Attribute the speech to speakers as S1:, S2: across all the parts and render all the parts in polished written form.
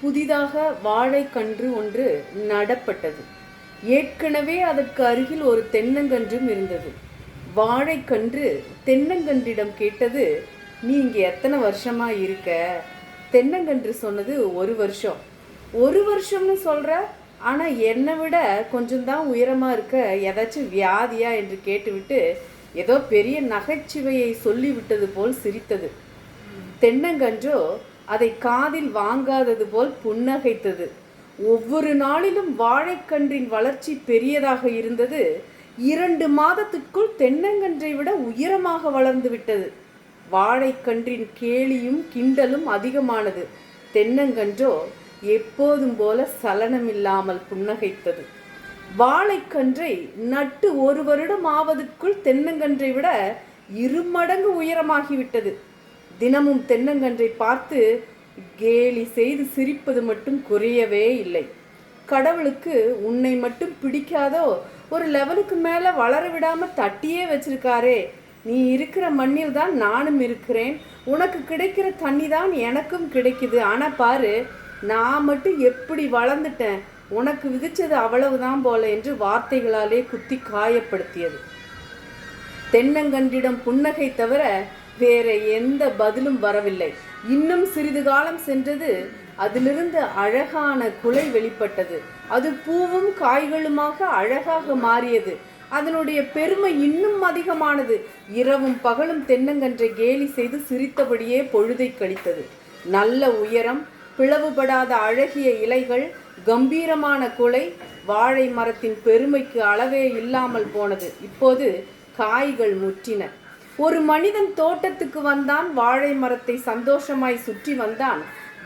S1: புதிதாக வாழைக்கன்று ஒன்று நடப்பட்டது. ஏற்கனவே அதற்கு அருகில் ஒரு தென்னங்கன்றும் இருந்தது. வாழைக்கன்று தென்னங்கன்றிடம் கேட்டது, நீ இங்கே எத்தனை வருஷமா இருக்க? தென்னங்கன்று சொன்னது, 1 வருஷம். 1 வருஷம்னு சொல்ற, ஆனால் என்னை விட கொஞ்சம்தான் உயரமாக இருக்க, ஏதாச்சும் வியாதியா என்று கேட்டுவிட்டு ஏதோ பெரிய நகைச்சுவையை சொல்லிவிட்டது போல் சிரித்தது. தென்னங்கன்றோ அதை காதில் வாங்காதது போல் புன்னகைத்தது. ஒவ்வொரு நாளிலும் வாழைக்கன்றின் வளர்ச்சி பெரியதாக இருந்தது. 2 மாதத்திற்குள் தென்னங்கன்றை விட உயரமாக வளர்ந்து விட்டது. வாழைக்கன்றின் கேலியும் கிண்டலும் அதிகமானது. தென்னங்கன்றோ எப்போதும் போல சலனமில்லாமல் புன்னகைத்தது. வாழைக்கன்றை நட்டு 1 வருடம் ஆவதற்குள் தென்னங்கன்றை விட 2 மடங்கு உயரமாகிவிட்டது. தினமும் தென்னங்கன்றை பார்த்து கேலி செய்து சிரிப்பது மட்டும் குறையவே இல்லை. கடவுளுக்கு உன்னை மட்டும் பிடிக்காதோ, ஒரு லெவலுக்கு மேலே வளர விடாமல் தட்டியே வச்சிருக்காரே. நீ இருக்கிற மண்ணில் தான் நானும் இருக்கிறேன். உனக்கு கிடைக்கிற தண்ணி தான் எனக்கும் கிடைக்குது. ஆனால் பாரு, நான் மட்டும் எப்படி வளர்ந்துட்டேன். உனக்கு விதிச்சது அவ்வளவுதான் போல என்று வார்த்தைகளாலே குத்தி காயப்படுத்தியது. தென்னங்கன்றிடம் புன்னகை தவிர வேற எந்த பதிலும் வரவில்லை. இன்னும் சிறிது காலம் சென்றது. அதிலிருந்து அழகான குலை வெளிப்பட்டது. அது பூவும் காய்களுமாக அழகாக மாறியது. அதனுடைய பெருமை இன்னும் அதிகமானது. இரவும் பகலும் தென்னங்கன்றை கேலி செய்து சிரித்தபடியே பொழுதை கழித்தது. நல்ல உயரம், பிளவுபடாத அழகிய இலைகள், கம்பீரமான குலை. வாழை மரத்தின் பெருமைக்கு அளவே இல்லாமல் போனது. இப்போது காய்கள் முற்றின. ஒரு மனிதன் தோட்டத்துக்கு வந்தான். வாழை மரத்தை சந்தோஷமாய் சுற்றி வந்தான்.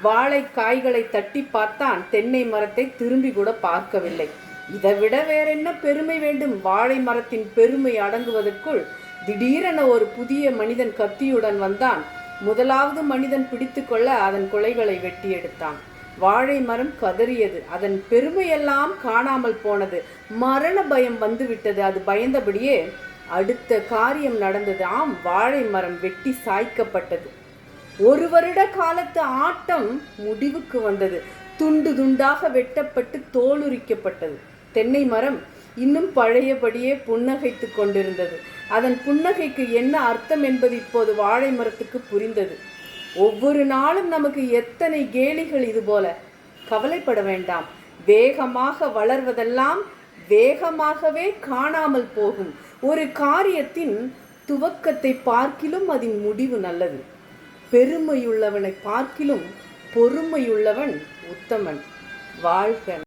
S1: வாழை காய்களை தட்டி பார்த்தான். தென்னை மரத்தை திரும்பி கூட பார்க்கவில்லை. இதை விட வேற என்ன பெருமை வேண்டும்? வாழை மரத்தின் பெருமை அடங்குவதற்குள் திடீரென ஒரு புதிய மனிதன் கத்தியுடன் வந்தான். முதலாவது மனிதன் பிடித்து கொள்ள அதன் குலைகளை வெட்டி எடுத்தான். வாழை மரம் கதறியது. அதன் பெருமையெல்லாம் காணாமல் போனது. மரண பயம் வந்துவிட்டது. அது பயந்தபடியே அடுத்த காரியம் நடந்தது. ஆம், வாழை மரம் வெட்டி சாய்க்கப்பட்டது. 1 வருட காலத்து ஆட்டம் முடிவுக்கு வந்தது. துண்டு துண்டாக வெட்டப்பட்டு தோலுரிக்கப்பட்டது. தென்னை மரம் இன்னும் பழையபடியே புன்னகைத்து கொண்டிருந்தது. அதன் புன்னகைக்கு என்ன அர்த்தம் என்பது இப்போது வாழை மரத்துக்கு புரிந்தது. ஒவ்வொரு நாளும் நமக்கு எத்தனை கேலிகள் இது போல. கவலைப்பட வேண்டாம். வேகமாக வளர்வதெல்லாம் வேகமாகவே காணாமல் போகும். ஒரு காரியத்தின் துவக்கத்தை பார்க்கிலும் அதன் முடிவு நல்லது. பெருமையுள்ளவனை பார்க்கிலும் பொறுமையுள்ளவன் உத்தமன். வாழ்க.